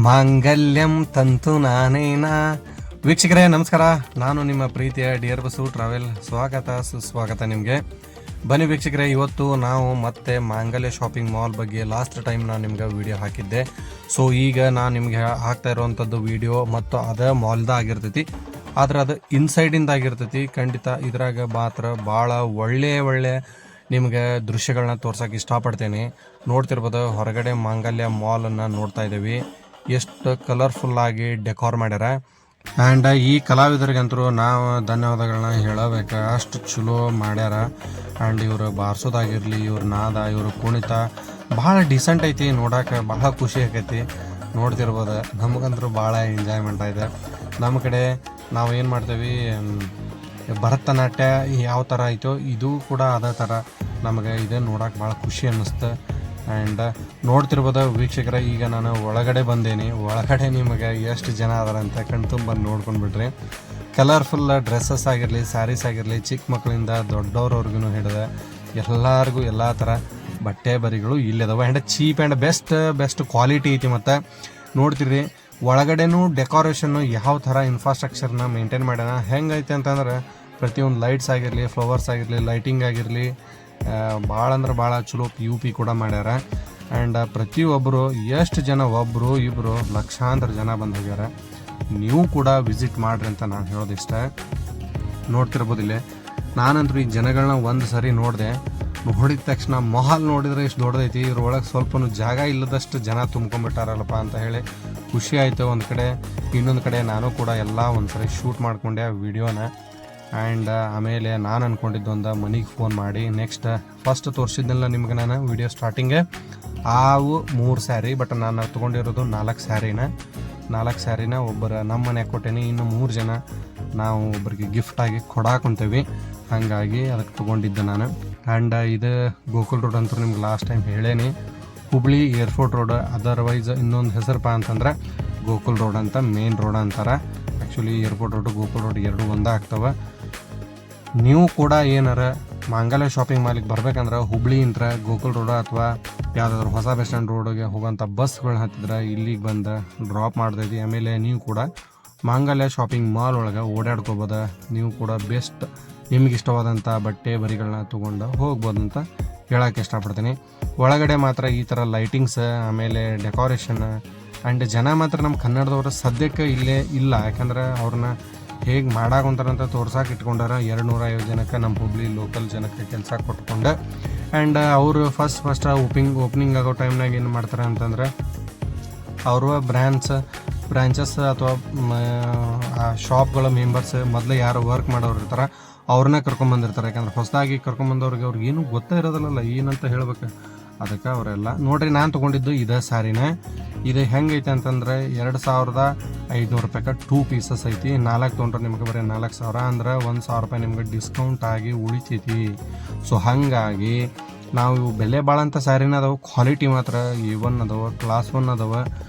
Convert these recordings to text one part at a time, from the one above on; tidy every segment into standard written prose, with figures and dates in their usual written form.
ಮಾಂಗಲ್ಯಂ ತಂತು ನಾನೇನ. ವೀಕ್ಷಕರೇ ನಮಸ್ಕಾರ, ನಾನು ನಿಮ್ಮ ಪ್ರೀತಿಯ ಡಿಯರ್ ಬಸ್ಸು ಟ್ರಾವೆಲ್ ಸುಸ್ವಾಗತ ನಿಮಗೆ. ಬನ್ನಿ ವೀಕ್ಷಕರೇ, ಇವತ್ತು ನಾವು ಮತ್ತೆ ಮಾಂಗಲ್ಯ ಶಾಪಿಂಗ್ ಮಾಲ್ ಬಗ್ಗೆ ಲಾಸ್ಟ್ ಟೈಮ್ ನಾನು ನಿಮ್ಗೆ ವಿಡಿಯೋ ಹಾಕಿದ್ದೆ. ಸೊ ಈಗ ನಾನು ನಿಮ್ಗೆ ಹಾಕ್ತಾ ಇರುವಂಥದ್ದು ವಿಡಿಯೋ ಮತ್ತು ಅದ ಮಾಲ್ದ ಆಗಿರ್ತೈತಿ, ಆದ್ರೆ ಅದು ಇನ್ಸೈಡಿಂದ ಆಗಿರ್ತೈತಿ. ಖಂಡಿತ ಇದ್ರಾಗ ಮಾತ್ರ ಭಾಳ ಒಳ್ಳೆ ನಿಮಗೆ ದೃಶ್ಯಗಳನ್ನ ತೋರ್ಸೋಕೆ ಇಷ್ಟಪಡ್ತೇನೆ. ನೋಡ್ತಿರ್ಬೋದು, ಹೊರಗಡೆ ಮಾಂಗಲ್ಯ ಮಾಲನ್ನು ನೋಡ್ತಾ ಇದ್ದೀವಿ. ಎಷ್ಟು ಕಲರ್ಫುಲ್ಲಾಗಿ ಡೆಕೋರ್ ಮಾಡ್ಯಾರ. ಆ್ಯಂಡ್ ಈ ಕಲಾವಿದರಿಗಂತರೂ ನಾವು ಧನ್ಯವಾದಗಳನ್ನ ಹೇಳಬೇಕು, ಅಷ್ಟು ಚಲೋ ಮಾಡ್ಯಾರ. ಆ್ಯಂಡ್ ಇವರು ಬಾರಿಸೋದಾಗಿರಲಿ, ಇವ್ರ ನಾದ, ಇವ್ರ ಕುಣಿತ ಭಾಳ ಡಿಸೆಂಟ್ ಐತಿ. ನೋಡೋಕೆ ಭಾಳ ಖುಷಿ ಆಕೈತಿ. ನೋಡ್ತಿರ್ಬೋದು, ನಮಗಂತರೂ ಭಾಳ ಎಂಜಾಯ್ಮೆಂಟ್ ಇದೆ. ನಮ್ಮ ಕಡೆ ನಾವು ಏನು ಮಾಡ್ತೀವಿ, ಭರತನಾಟ್ಯ ಯಾವ ಥರ ಐತೋ ಇದು ಕೂಡ ಅದೇ ಥರ ನಮಗೆ ಇದೆ. ನೋಡೋಕೆ ಭಾಳ ಖುಷಿ ಅನ್ನಿಸ್ತು. ಆ್ಯಂಡ್ ನೋಡ್ತಿರ್ಬೋದು ವೀಕ್ಷಕರ, ಈಗ ನಾನು ಒಳಗಡೆ ಬಂದೇನೆ. ಒಳಗಡೆ ನಿಮಗೆ ಎಷ್ಟು ಜನ ಅದಾರಂತ ಕಣ್ತುಂಬ ನೋಡ್ಕೊಂಡ್ಬಿಟ್ರಿ. ಕಲರ್ಫುಲ್ ಡ್ರೆಸ್ಸಸ್ ಆಗಿರಲಿ, ಸ್ಯಾರೀಸ್ ಆಗಿರಲಿ, ಚಿಕ್ಕ ಮಕ್ಕಳಿಂದ ದೊಡ್ಡವ್ರವ್ರಿಗೂ ಹಿಡಿದ ಎಲ್ಲರಿಗೂ ಎಲ್ಲ ಥರ ಬಟ್ಟೆ ಬರಿಗಳು ಇಲ್ಲದವ. And cheap and best quality ಐತಿ. ಮತ್ತು ನೋಡ್ತಿರಿ ಒಳಗಡೆನೂ ಡೆಕೋರೇಷನ್ನು ಯಾವ ಥರ ಇನ್ಫ್ರಾಸ್ಟ್ರಕ್ಚರ್ನ ಮೇಂಟೈನ್ ಮಾಡ್ಯಾನ, ಹೆಂಗೈತೆ ಅಂತಂದ್ರೆ ಪ್ರತಿಯೊಂದು ಲೈಟ್ಸ್ ಆಗಿರಲಿ, ಫ್ಲವರ್ಸ್ ಆಗಿರಲಿ, ಲೈಟಿಂಗ್ ಆಗಿರಲಿ, ಭಾಳ ಅಂದ್ರೆ ಭಾಳ ಚಲೋ PUP ಕೂಡ ಮಾಡ್ಯಾರ. ಆ್ಯಂಡ್ ಪ್ರತಿಯೊಬ್ಬರು ಎಷ್ಟು ಜನ, ಒಬ್ಬರು ಇಬ್ಬರು ಲಕ್ಷಾಂತರ ಜನ ಬಂದು ಹೋಗ್ಯಾರ. ನೀವು ಕೂಡ ವಿಸಿಟ್ ಮಾಡಿರಿ ಅಂತ ನಾನು ಹೇಳೋದಿಷ್ಟ. ನೋಡ್ತಿರ್ಬೋದಿಲ್ಲ, ನಾನಂತರೂ ಈ ಜನಗಳನ್ನ ಒಂದು ಸರಿ ನೋಡಿದೆ. ನೋಡಿದ ತಕ್ಷಣ ಮಾಲ್ ನೋಡಿದ್ರೆ ಎಷ್ಟು ದೊಡ್ಡದೈತಿ, ಇದ್ರೊಳಗೆ ಸ್ವಲ್ಪ ಜಾಗ ಇಲ್ಲದಷ್ಟು ಜನ ತುಂಬ್ಕೊಂಡ್ಬಿಟ್ಟಾರಲ್ಲಪ್ಪ ಅಂತ ಹೇಳಿ ಖುಷಿ ಆಯಿತು ಒಂದು ಕಡೆ. ಇನ್ನೊಂದು ಕಡೆ ನಾನು ಕೂಡ ಎಲ್ಲ ಒಂದು ಸರಿ ಶೂಟ್ ಮಾಡಿಕೊಂಡೆ ವಿಡಿಯೋನ. ಆ್ಯಂಡ್ ಆಮೇಲೆ ನಾನು ಅಂದ್ಕೊಂಡಿದ್ದೊಂದು ಮನೆಗೆ ಫೋನ್ ಮಾಡಿ ನೆಕ್ಸ್ಟ್ ಫಸ್ಟ್ ತೋರಿಸಿದ್ನಲ್ಲ ನಿಮ್ಗೆ ನಾನು ವಿಡಿಯೋ ಸ್ಟಾರ್ಟಿಂಗೆ, ಅವು 3 ಸ್ಯಾರಿ. ಬಟ್ ನಾನು ತೊಗೊಂಡಿರೋದು 4 ಸ್ಯಾರಿನ ಒಬ್ಬರು ನಮ್ಮ ಮನೆಗೆ ಕೊಟ್ಟೇನಿ. ಇನ್ನು 3 ಜನ ನಾವು ಒಬ್ಬರಿಗೆ ಗಿಫ್ಟಾಗಿ ಕೊಡಾಕೊಂತೇವಿ. ಹಾಗಾಗಿ ಅದಕ್ಕೆ ತೊಗೊಂಡಿದ್ದೆ ನಾನು. ಆ್ಯಂಡ್ ಇದು ಗೋಕುಲ್ ರೋಡ್ ಅಂತೂ ನಿಮ್ಗೆ ಲಾಸ್ಟ್ ಟೈಮ್ ಹೇಳೇನಿ, ಹುಬ್ಳಿ ಏರ್ಪೋರ್ಟ್ ರೋಡ್. ಅದರ್ವೈಸ್ ಇನ್ನೊಂದು ಹೆಸರಪ್ಪ ಅಂತಂದ್ರೆ ಗೋಕುಲ್ ರೋಡ್ ಅಂತ, ಮೇನ್ ರೋಡ್ ಅಂತಾರೆ. Actually airport road Gokul road ಎರಡು ಒಂದೇ ಆಗ್ತವೆ. ನೀವು ಕೂಡ ಏನಾರ ಮಾಂಗಲ್ಯ ಶಾಪಿಂಗ್ ಮಾಲಿಗೆ ಬರ್ಬೇಕಂದ್ರೆ ಹುಬ್ಳಿಯಿಂದ ಗೋಕುಲ್ ರೋಡ್ ಅಥವಾ ಯಾವುದಾದ್ರೂ ಹೊಸ ಬಸ್ ಸ್ಟ್ಯಾಂಡ್ ರೋಡಿಗೆ ಹೋಗೋಂಥ ಬಸ್ಗಳನ್ನ ಹತ್ತಿದ್ರೆ ಇಲ್ಲಿಗೆ ಬಂದು ಡ್ರಾಪ್ ಮಾಡ್ತೈತಿ. ಆಮೇಲೆ ನೀವು ಕೂಡ ಮಾಂಗಲ್ಯ ಶಾಪಿಂಗ್ ಮಾಲ್ ಒಳಗೆ ಓಡಾಡ್ಕೋಬೋದು. ನೀವು ಕೂಡ ಬೆಸ್ಟ್ ನಿಮ್ಗೆ ಇಷ್ಟವಾದಂಥ ಬಟ್ಟೆ ಬರಿಗಳನ್ನ ತೊಗೊಂಡು ಹೋಗ್ಬೋದು ಅಂತ ಹೇಳೋಕ್ಕೆ ಇಷ್ಟಪಡ್ತೀನಿ. ಒಳಗಡೆ ಮಾತ್ರ ಈ ಥರ ಲೈಟಿಂಗ್ಸ್, ಆಮೇಲೆ ಡೆಕೋರೇಷನ್ ಆ್ಯಂಡ್ ಜನ ಮಾತ್ರ ನಮ್ಮ ಕನ್ನಡದವರು ಸದ್ಯಕ್ಕೆ ಇಲ್ಲೇ ಇಲ್ಲ. ಯಾಕಂದ್ರೆ ಅವ್ರನ್ನ ಹೇಗೆ ಮಾಡಾಕೊಂತಾರಂತ ತೋರ್ಸಕ್ಕೆ ಇಟ್ಕೊಂಡಾರ. 250 ಜನಕ್ಕೆ ನಮ್ಮ ಹುಬ್ಳಿ ಲೋಕಲ್ ಜನಕ್ಕೆ ಕೆಲಸ ಕೊಟ್ಕೊಂಡು. ಆ್ಯಂಡ್ ಅವರು ಫಸ್ಟ್ ಓಪನಿಂಗ್ ಆಗೋ ಟೈಮ್ನಾಗ ಏನು ಮಾಡ್ತಾರೆ ಅಂತಂದ್ರೆ, ಅವರು ಬ್ರಾಂಚಸ್ ಅಥವಾ ಶಾಪ್ಗಳ ಮೆಂಬರ್ಸ್ ಮೊದಲೇ ಯಾರು ವರ್ಕ್ ಮಾಡೋರು ಇರ್ತಾರೆ ಅವ್ರನ್ನ ಕರ್ಕೊಂಬಂದಿರ್ತಾರೆ. ಯಾಕಂದ್ರೆ ಹೊಸದಾಗಿ ಕರ್ಕೊಂಬಂದವ್ರಿಗೆ ಅವ್ರಿಗೆ ಏನೂ ಗೊತ್ತೇ ಇರೋದಿಲ್ಲಲ್ಲ ಏನಂತ ಹೇಳ್ಬೇಕು. ಅದಕ್ಕೆ ಅವರೆಲ್ಲ ನೋಡ್ರಿ, ನಾನು ತೊಗೊಂಡಿದ್ದು ಇದೇ ಸ್ಯಾರಿನ. ಇದು ಹೆಂಗೈತೆ ಅಂತಂದ್ರೆ 2500 ರೂಪಾಯಿಗೆ 2 ಪೀಸಸ್ ಐತಿ. 4 ತೊಗೊಂಡ್ರೆ ನಿಮ್ಗೆ ಬರೀ 4000 ಅಂದ್ರೆ 1000 ರೂಪಾಯಿ ನಿಮ್ಗೆ ಡಿಸ್ಕೌಂಟ್ ಆಗಿ ಉಳಿತೈತಿ. ಸೊ ಹಾಗಾಗಿ ನಾವು ಇವು ಬೆಲೆ ಭಾಳ ಅಂತ ಸ್ಯಾರಿನ ಅದಾವೆ, ಕ್ವಾಲಿಟಿ ಮಾತ್ರ A1 ಅದಾವೆ, ಕ್ಲಾಸ್ 1 ಅದಾವೆ.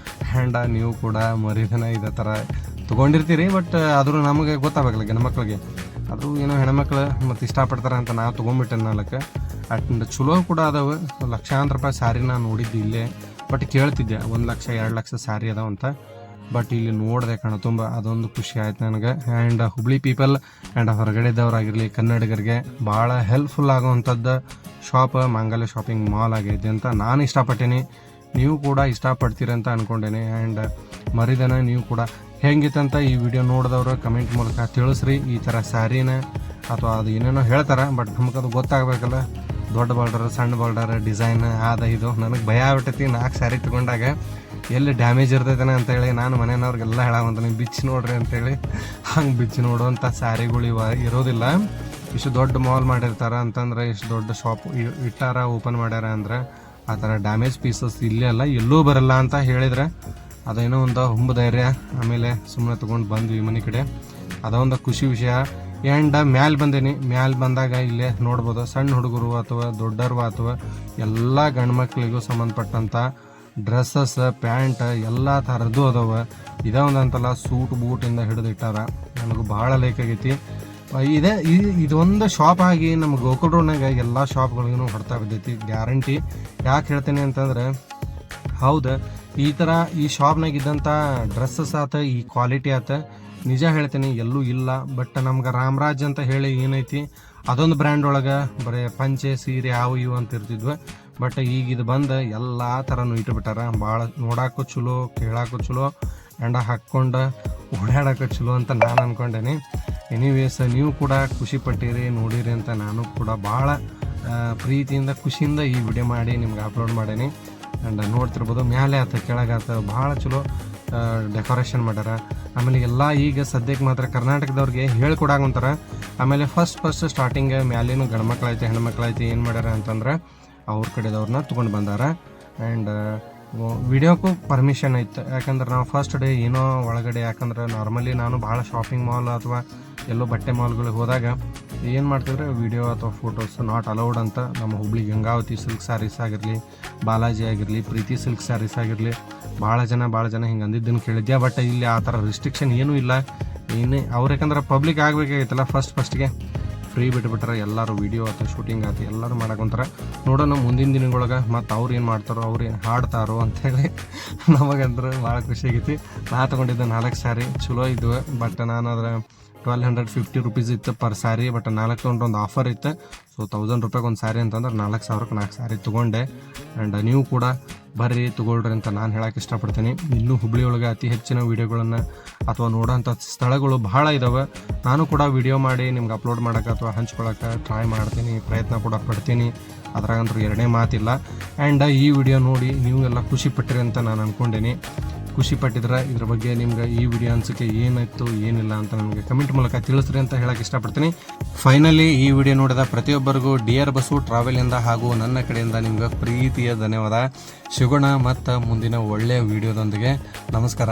ಆ್ಯಂಡ್ ನೀವು ಕೂಡ ಮರಿದನ ಇದೇ ಥರ ತೊಗೊಂಡಿರ್ತೀರಿ. ಬಟ್ ಆದರೂ ನಮಗೆ ಗೊತ್ತಾಗಬೇಕಲ್ಲ, ಗಂಡು ಮಕ್ಕಳಿಗೆ ಆದರೂ ಏನೋ ಹೆಣ್ಮಕ್ಳು ಮತ್ತು ಇಷ್ಟಪಡ್ತಾರೆ ಅಂತ ನಾವು ತೊಗೊಂಡ್ಬಿಟ್ಟೆ 4. ಅಟ್ ಚಲೋ ಕೂಡ ಅದಾವೆ. ಲಕ್ಷಾಂತರ ರೂಪಾಯಿ ಸ್ಯಾರಿ ನಾನು ನೋಡಿದ್ದು ಇಲ್ಲೇ. ಬಟ್ ಕೇಳ್ತಿದ್ದೆ 1 ಲಕ್ಷ 2 ಲಕ್ಷ ಸ್ಯಾರಿ ಅದಾವಂತ. ಬಟ್ ಇಲ್ಲಿ ನೋಡಿದೆ ತುಂಬ ಅದೊಂದು ಖುಷಿ ಆಯ್ತು ನನಗೆ. ಆ್ಯಂಡ್ ಹುಬ್ಳಿ ಪೀಪಲ್ ಆ್ಯಂಡ್ ಹೊರಗಡೆದವ್ರಾಗಿರಲಿ ಕನ್ನಡಿಗರಿಗೆ ಭಾಳ ಹೆಲ್ಪ್ಫುಲ್ ಆಗೋವಂಥದ್ದು ಶಾಪ್ ಮಾಂಗಲ್ಯ ಶಾಪಿಂಗ್ ಮಾಲ್ ಆಗೈತೆ ಅಂತ ನಾನು ಇಷ್ಟಪಟ್ಟೇನೆ. ನೀವು ಕೂಡ ಇಷ್ಟಪಡ್ತೀರಂತ ಅಂದ್ಕೊಂಡೇನೆ. ಆ್ಯಂಡ್ ಮರಿದನ ನೀವು ಕೂಡ ಹೆಂಗಿತ್ತಂತ ಈ ವಿಡಿಯೋ ನೋಡಿದವರು ಕಮೆಂಟ್ ಮೂಲಕ ತಿಳಿಸ್ರಿ. ಈ ಥರ ಸ್ಯಾರಿನ ಅಥವಾ ಅದು ಏನೇನೋ ಹೇಳ್ತಾರೆ, ಬಟ್ ನಮಗದು ಗೊತ್ತಾಗಬೇಕಲ್ಲ. ದೊಡ್ಡ ಬಾರ್ಡರ್, ಸಣ್ಣ ಬಾರ್ಡರ್, ಡಿಸೈನ್ ಇದು ನನಗೆ ಭಯ ಆಗ್ಬಿಟ್ಟೈತಿ. 4 ಸ್ಯಾರಿ ತೊಗೊಂಡಾಗ ಎಲ್ಲಿ ಡ್ಯಾಮೇಜ್ ಇರ್ತೈತೇನೆ ಅಂತೇಳಿ ನಾನು ಮನೆಯವ್ರಿಗೆಲ್ಲ ಹೇಳಾವಂತ, ನೀವು ಬಿಚ್ಚಿ ನೋಡ್ರಿ ಅಂತೇಳಿ. ಹಂಗೆ ಬಿಚ್ಚಿ ನೋಡುವಂಥ ಸ್ಯಾರಿಗಳು ಇರೋದಿಲ್ಲ. ಇಷ್ಟು ದೊಡ್ಡ ಮಾಲ್ ಮಾಡಿರ್ತಾರೆ ಅಂತಂದ್ರೆ, ಇಷ್ಟು ದೊಡ್ಡ ಶಾಪ್ ಇಟ್ಟಾರ, ಓಪನ್ ಮಾಡ್ಯಾರ ಅಂದ್ರೆ ಆ ಥರ ಡ್ಯಾಮೇಜ್ ಪೀಸಸ್ ಇಲ್ಲೇ ಅಲ್ಲ, ಎಲ್ಲೂ ಬರಲ್ಲ ಅಂತ ಹೇಳಿದ್ರೆ ಅದೇನೋ ಒಂದು ಹುಂಬ ಧೈರ್ಯ. ಆಮೇಲೆ ಸುಮ್ಮನೆ ತೊಗೊಂಡು ಬಂದ್ವಿ ಮನೆ ಕಡೆ, ಅದೊಂದು ಖುಷಿ ವಿಷಯ. ಆ್ಯಂಡ್ ಮ್ಯಾಲೆ ಬಂದಾಗ ಇಲ್ಲೇ ನೋಡ್ಬೋದು, ಸಣ್ಣ ಹುಡುಗರು ಅಥವಾ ದೊಡ್ಡರು ಅಥವಾ ಎಲ್ಲ ಗಂಡು ಮಕ್ಕಳಿಗೂ ಸಂಬಂಧಪಟ್ಟಂಥ ಡ್ರೆಸ್ಸಸ್, ಪ್ಯಾಂಟ್ ಎಲ್ಲ ಥರದ್ದು ಅದಾವೆ. ಇದೇ ಒಂದಂತಲ್ಲ, ಸೂಟ್ ಬೂಟಿಂದ ಹಿಡಿದಿಟ್ಟಾರ. ನನಗೂ ಭಾಳ ಲೈಕ್ ಆಗೈತಿ. ಇದೊಂದು ಶಾಪ್ ಆಗಿ ನಮ್ಮ ಗೋಕುಲ್ ರೋಡ್ನಾಗ ಎಲ್ಲ ಶಾಪ್ಗಳಿಗೂ ಹೊಡ್ತಾ ಬಿದ್ದೈತಿ, ಗ್ಯಾರಂಟಿ. ಯಾಕೆ ಹೇಳ್ತೀನಿ ಅಂತಂದ್ರೆ ಹೌದು, ಈ ಥರ ಈ ಶಾಪ್ನಾಗ ಇದ್ದಂಥ ಡ್ರೆಸ್ಸಸ್ ಆತ, ಈ ಕ್ವಾಲಿಟಿ ಆತ, ನಿಜ ಹೇಳ್ತೀನಿ ಎಲ್ಲೂ ಇಲ್ಲ. ಬಟ್ ನಮ್ಗೆ ರಾಮರಾಜ್ ಅಂತ ಹೇಳಿ ಏನೈತಿ ಅದೊಂದು ಬ್ರ್ಯಾಂಡ್ ಒಳಗೆ ಬರೀ ಪಂಚೆ ಸೀರೆ ಅವು ಇವು ಅಂತ ಇರ್ತಿದ್ವಿ. ಬಟ್ ಈಗ ಇದು ಬಂದು ಎಲ್ಲ ಥರನೂ ಇಟ್ಬಿಟ್ಟಾರ. ಭಾಳ ನೋಡಾಕು ಚಲೋ, ಕೇಳಾಕು ಚಲೋ, ಆ್ಯಂಡ್ ಹಾಕ್ಕೊಂಡು ಓಡಾಡೋಕೆ ಚಲೋ ಅಂತ ನಾನು ಅಂದ್ಕೊಂಡೇನಿ. ಎನಿವೇಸ್, ನೀವು ಕೂಡ ಖುಷಿ ಪಟ್ಟಿರಿ, ನೋಡಿರಿ ಅಂತ ನಾನು ಕೂಡ ಭಾಳ ಪ್ರೀತಿಯಿಂದ ಖುಷಿಯಿಂದ ಈ ವಿಡಿಯೋ ಮಾಡಿ ನಿಮ್ಗೆ ಅಪ್ಲೋಡ್ ಮಾಡೀನಿ. ಆ್ಯಂಡ್ ನೋಡ್ತಿರ್ಬೋದು, ಮ್ಯಾಲೆ ಆತ ಕೆಳಗೆ ಆತ ಭಾಳ ಚಲೋ ಡೆಕೋರೇಷನ್ ಮಾಡ್ಯಾರ. ಆಮೇಲೆ ಎಲ್ಲ ಈಗ ಸದ್ಯಕ್ಕೆ ಮಾತ್ರ ಕರ್ನಾಟಕದವ್ರಿಗೆ ಹೇಳ್ಕೊಡಾಕಂತಾರ. ಆಮೇಲೆ ಫಸ್ಟ್ ಸ್ಟಾರ್ಟಿಂಗ್ ಮ್ಯಾಲೇನು ಗಂಡ್ಮಕ್ಳೈತಿ ಹೆಣ್ಮಕ್ಳೈತಿ ಏನು ಮಾಡ್ಯಾರ ಅಂತಂದ್ರೆ ಅವ್ರ ಕಡೆದವ್ರನ್ನ ತೊಗೊಂಡು ಬಂದಾರ. ಆ್ಯಂಡ್ ವಿಡಿಯೋಕ್ಕೂ ಪರ್ಮಿಷನ್ ಐತೆ, ಯಾಕಂದ್ರೆ ನಾವು ಫಸ್ಟ್ ಡೇ ಏನೋ ಒಳಗಡೆ, ಯಾಕಂದ್ರೆ ನಾರ್ಮಲಿ ನಾನು ಭಾಳ ಶಾಪಿಂಗ್ ಮಾಲ್ ಅಥವಾ ಎಲ್ಲೋ ಬಟ್ಟೆ ಮಾಲ್ಗಳಿಗೆ ಹೋದಾಗ ಏನು ಮಾಡ್ತಿದ್ರೆ ವಿಡಿಯೋ ಅಥವಾ ಫೋಟೋಸ್ ನಾಟ್ ಅಲೌಡ್ ಅಂತ. ನಮ್ಮ ಹುಬ್ಳಿ ಗಂಗಾವತಿ ಸಿಲ್ಕ್ ಸ್ಯಾರೀಸ್ ಆಗಿರಲಿ, ಬಾಲಾಜಿ ಆಗಿರಲಿ, ಪ್ರೀತಿ ಸಿಲ್ಕ್ ಸ್ಯಾರೀಸ್ ಆಗಿರಲಿ, ಭಾಳ ಜನ ಹಿಂಗೆ ಅಂದಿದ್ದನ್ನು ಕೇಳಿದ್ಯಾ. ಬಟ್ ಇಲ್ಲಿ ಆ ಥರ ರಿಸ್ಟ್ರಿಕ್ಷನ್ ಏನೂ ಇಲ್ಲ. ಅವ್ರು ಯಾಕಂದ್ರೆ ಪಬ್ಲಿಕ್ ಆಗಬೇಕಾಗಿತ್ತಲ್ಲ, ಫಸ್ಟ್ಗೆ ಫ್ರೀ ಬಿಟ್ಬಿಟ್ರೆ ಎಲ್ಲರೂ ವಿಡಿಯೋ ಅಥವಾ ಶೂಟಿಂಗ್ ಆಯ್ತು ಎಲ್ಲರೂ ಮಾಡಕೊಂತಾರೆ. ನೋಡೋಣ ಮುಂದಿನ ದಿನಗಳೊಳಗೆ ಮತ್ತು ಅವ್ರು ಏನು ಮಾಡ್ತಾರೋ, ಅವ್ರು ಏನು ಹಾಡ್ತಾರೋ ಅಂಥೇಳಿ ನಮಗಂದ್ರೆ ಭಾಳ ಖುಷಿ ಆಗೈತಿ. ನಾ ತೊಗೊಂಡಿದ್ದೆ 4 ಸ್ಯಾರಿ ಚಲೋ ಇದ್ವು. ಬಟ್ ನಾನು ಅದರ 1250 ರೂಪೀಸ್ ಇತ್ತು ಪರ್ ಸ್ಯಾರಿ. ಬಟ್ 4 ತೊಗೊಂಡು ಒಂದು ಆಫರ್ ಇತ್ತು. ಸೊ 1000 ರೂಪಾಯಿಗೆ ಒಂದು ಸ್ಯಾರಿ ಅಂತಂದ್ರೆ 4000ಕ್ಕೆ 4 ಸ್ಯಾರಿ ತೊಗೊಂಡೆ. ಆ್ಯಂಡ್ ನೀವು ಕೂಡ ಬರ್ರಿ ತೊಗೊಳ್ರಿ ಅಂತ ನಾನು ಹೇಳಕ್ಕೆ ಇಷ್ಟಪಡ್ತೀನಿ. ಇನ್ನೂ ಹುಬ್ಳಿಯೊಳಗೆ ಅತಿ ಹೆಚ್ಚಿನ ವೀಡಿಯೋಗಳನ್ನು ಅಥವಾ ನೋಡೋಂಥ ಸ್ಥಳಗಳು ಭಾಳ ಇದ್ದಾವೆ. ನಾನು ಕೂಡ ವಿಡಿಯೋ ಮಾಡಿ ನಿಮ್ಗೆ ಅಪ್ಲೋಡ್ ಮಾಡೋಕೆ ಅಥವಾ ಹಂಚ್ಕೊಳ್ಳೋಕೆ ಟ್ರೈ ಮಾಡ್ತೀನಿ, ಪ್ರಯತ್ನ ಕೂಡ ಪಡ್ತೀನಿ. ಅದ್ರಾಗಂತೂ ಎರಡನೇ ಮಾತಿಲ್ಲ. ಆ್ಯಂಡ್ ಈ ವಿಡಿಯೋ ನೋಡಿ ನೀವು ಎಲ್ಲ ಖುಷಿ ಪಟ್ಟಿರಿ ಅಂತ ನಾನು ಅಂದ್ಕೊಂಡೇನಿ. ಖುಷಿ ಪಟ್ಟಿದ್ರೆ ಇದ್ರ ಬಗ್ಗೆ ನಿಮ್ಗೆ ಈ ವಿಡಿಯೋ ಅನಿಸಿಕೆ ಏನಾಯಿತು ಏನಿಲ್ಲ ಅಂತ ನನಗೆ ಕಮೆಂಟ್ ಮೂಲಕ ತಿಳಿಸ್ರಿ ಅಂತ ಹೇಳಕ್ಕೆ ಇಷ್ಟಪಡ್ತೀನಿ. ಫೈನಲಿ ಈ ವಿಡಿಯೋ ನೋಡಿದ ಪ್ರತಿಯೊಬ್ಬರಿಗೂ ಡಿಯರ್ ಬಸ್ಸು ಟ್ರಾವೆಲಿಂದ ಹಾಗೂ ನನ್ನ ಕಡೆಯಿಂದ ನಿಮ್ಗೆ ಪ್ರೀತಿಯ ಧನ್ಯವಾದ. ಸಿಗೋಣ ಮತ್ತು ಮುಂದಿನ ಒಳ್ಳೆಯ ವಿಡಿಯೋದೊಂದಿಗೆ. ನಮಸ್ಕಾರ.